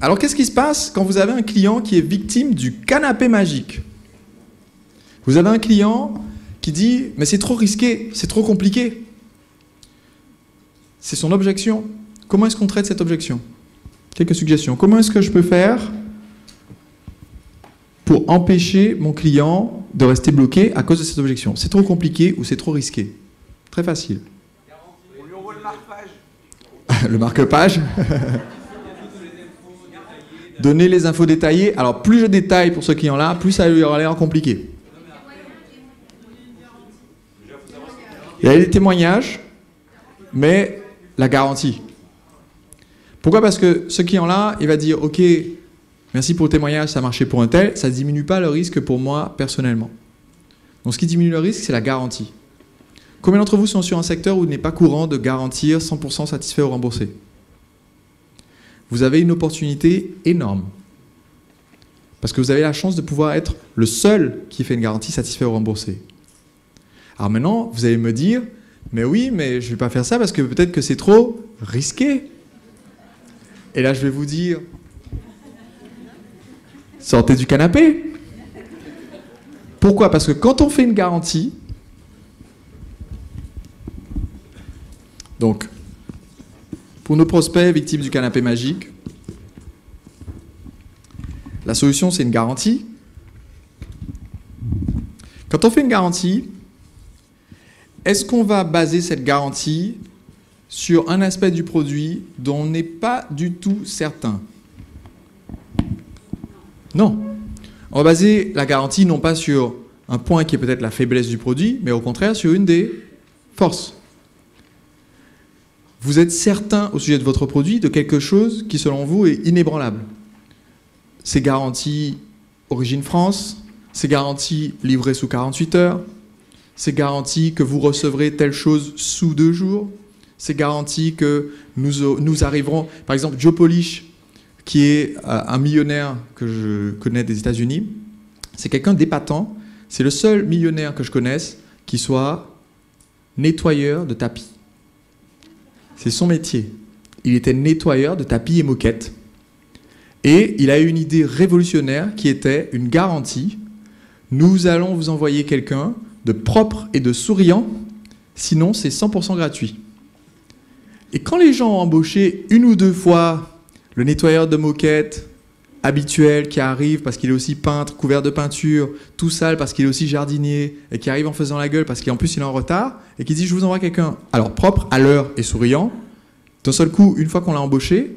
Alors, qu'est-ce qui se passe quand vous avez un client qui est victime du canapé magique? Vous avez un client qui dit « mais c'est trop risqué, c'est trop compliqué ». C'est son objection. Comment est-ce qu'on traite cette objection? Quelques suggestions. Comment est-ce que je peux faire pour empêcher mon client de rester bloqué à cause de cette objection? C'est trop compliqué ou c'est trop risqué? Très facile. On lui envoie le marque-page. Le marque-page. Donner les infos détaillées. Alors, plus je détaille pour ce client-là, plus ça lui aura l'air compliqué. Il y a les témoignages, mais la garantie. Pourquoi? Parce que ce client-là, il va dire « Ok, merci pour le témoignage, ça a marché pour un tel, ça ne diminue pas le risque pour moi personnellement. » Donc, ce qui diminue le risque, c'est la garantie. Combien d'entre vous sont sur un secteur où il n'est pas courant de garantir 100% satisfait ou remboursé? Vous avez une opportunité énorme. Parce que vous avez la chance de pouvoir être le seul qui fait une garantie satisfait ou remboursé. Alors maintenant, vous allez me dire, mais oui, mais je ne vais pas faire ça parce que peut-être que c'est trop risqué. Et là, je vais vous dire, sortez du canapé. Pourquoi? Parce que quand on fait une garantie, donc, pour nos prospects victimes du canapé magique, la solution, c'est une garantie. Quand on fait une garantie, est-ce qu'on va baser cette garantie sur un aspect du produit dont on n'est pas du tout certain? Non. On va baser la garantie non pas sur un point qui est peut-être la faiblesse du produit, mais au contraire sur une des forces. Vous êtes certain au sujet de votre produit de quelque chose qui, selon vous, est inébranlable. C'est garanti origine France, c'est garanti livré sous 48 heures, c'est garanti que vous recevrez telle chose sous 2 jours, c'est garanti que nous arriverons... Par exemple, Joe Polish, qui est un millionnaire que je connais des États-Unis, c'est quelqu'un d'épatant. C'est le seul millionnaire que je connaisse qui soit nettoyeur de tapis. C'est son métier. Il était nettoyeur de tapis et moquettes. Et il a eu une idée révolutionnaire qui était une garantie. Nous allons vous envoyer quelqu'un de propre et de souriant, sinon c'est 100% gratuit. Et quand les gens ont embauché 1 ou 2 fois le nettoyeur de moquettes habituel qui arrive parce qu'il est aussi peintre, couvert de peinture, tout sale parce qu'il est aussi jardinier, et qui arrive en faisant la gueule parce qu'en plus il est en retard, et qui dit je vous envoie quelqu'un, alors propre, à l'heure et souriant, d'un seul coup, une fois qu'on l'a embauché,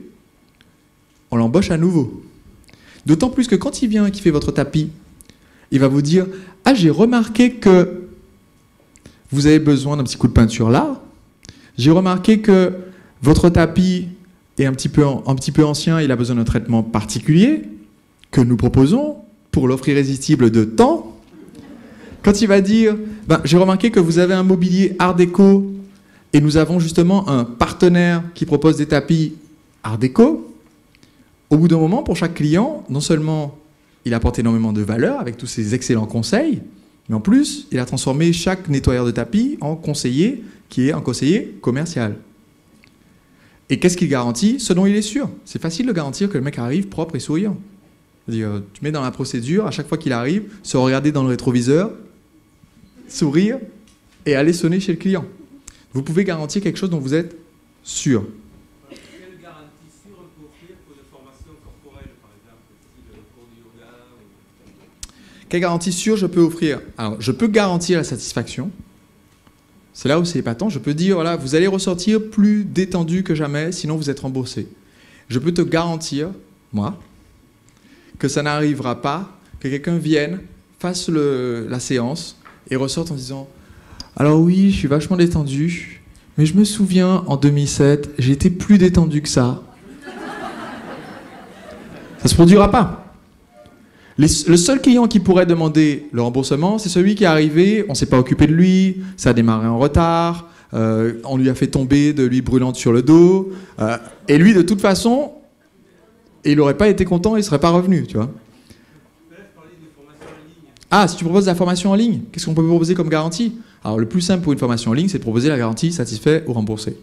on l'embauche à nouveau. D'autant plus que quand il vient, qui fait votre tapis, il va vous dire « Ah, j'ai remarqué que vous avez besoin d'un petit coup de peinture là. J'ai remarqué que votre tapis est un petit peu ancien, il a besoin d'un traitement particulier que nous proposons pour l'offre irrésistible de temps. » Quand il va dire « J'ai remarqué que vous avez un mobilier art déco et nous avons justement un partenaire qui propose des tapis art déco. » Au bout d'un moment, pour chaque client, non seulement il apporte énormément de valeur avec tous ses excellents conseils, mais en plus, il a transformé chaque nettoyeur de tapis en conseiller, qui est un conseiller commercial. Et qu'est-ce qu'il garantit? Ce dont il est sûr. C'est facile de garantir que le mec arrive propre et souriant. C'est-à-dire, tu mets dans la procédure, à chaque fois qu'il arrive, se regarder dans le rétroviseur, sourire et aller sonner chez le client. Vous pouvez garantir quelque chose dont vous êtes sûr. Quelle garantie sûre je peux offrir? Alors, je peux garantir la satisfaction. C'est là où c'est épatant. Je peux dire, voilà, vous allez ressortir plus détendu que jamais, sinon vous êtes remboursé. Je peux te garantir, moi, que ça n'arrivera pas, que quelqu'un vienne, fasse la séance et ressorte en disant « Alors oui, je suis vachement détendu, mais je me souviens, en 2007, j'ai été plus détendu que ça. » Ça ne se produira pas. Le seul client qui pourrait demander le remboursement, c'est celui qui est arrivé, on ne s'est pas occupé de lui, ça a démarré en retard, on lui a fait tomber de l'huile brûlante sur le dos, et lui, de toute façon, il n'aurait pas été content, il ne serait pas revenu, tu vois. Ah, si tu proposes la formation en ligne, qu'est-ce qu'on peut proposer comme garantie? Alors, le plus simple pour une formation en ligne, c'est de proposer la garantie satisfait ou remboursé.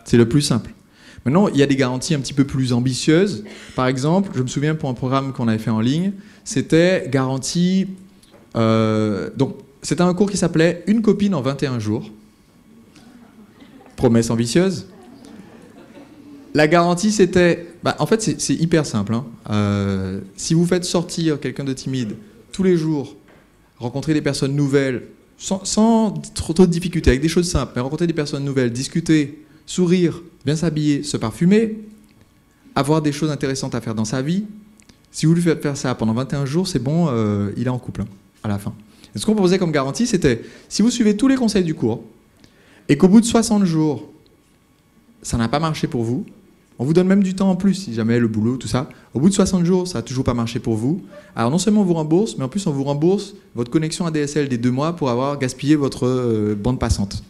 C'est le plus simple. Maintenant, il y a des garanties un petit peu plus ambitieuses. Par exemple, je me souviens pour un programme qu'on avait fait en ligne, c'était garantie... donc, c'était un cours qui s'appelait « Une copine en 21 jours ». Promesse ambitieuse. La garantie, c'était... en fait, c'est hyper simple. Hein. Si vous faites sortir quelqu'un de timide tous les jours, rencontrer des personnes nouvelles, sans trop de difficultés, avec des choses simples, mais rencontrer des personnes nouvelles, discuter, sourire, bien s'habiller, se parfumer, avoir des choses intéressantes à faire dans sa vie, si vous lui faites faire ça pendant 21 jours, c'est bon, il est en couple, hein, à la fin. Et ce qu'on proposait comme garantie, c'était, si vous suivez tous les conseils du cours, et qu'au bout de 60 jours, ça n'a pas marché pour vous, on vous donne même du temps en plus, si jamais le boulot, tout ça. Au bout de 60 jours, ça n'a toujours pas marché pour vous. Alors non seulement on vous rembourse, mais en plus on vous rembourse votre connexion ADSL des 2 mois pour avoir gaspillé votre bande passante.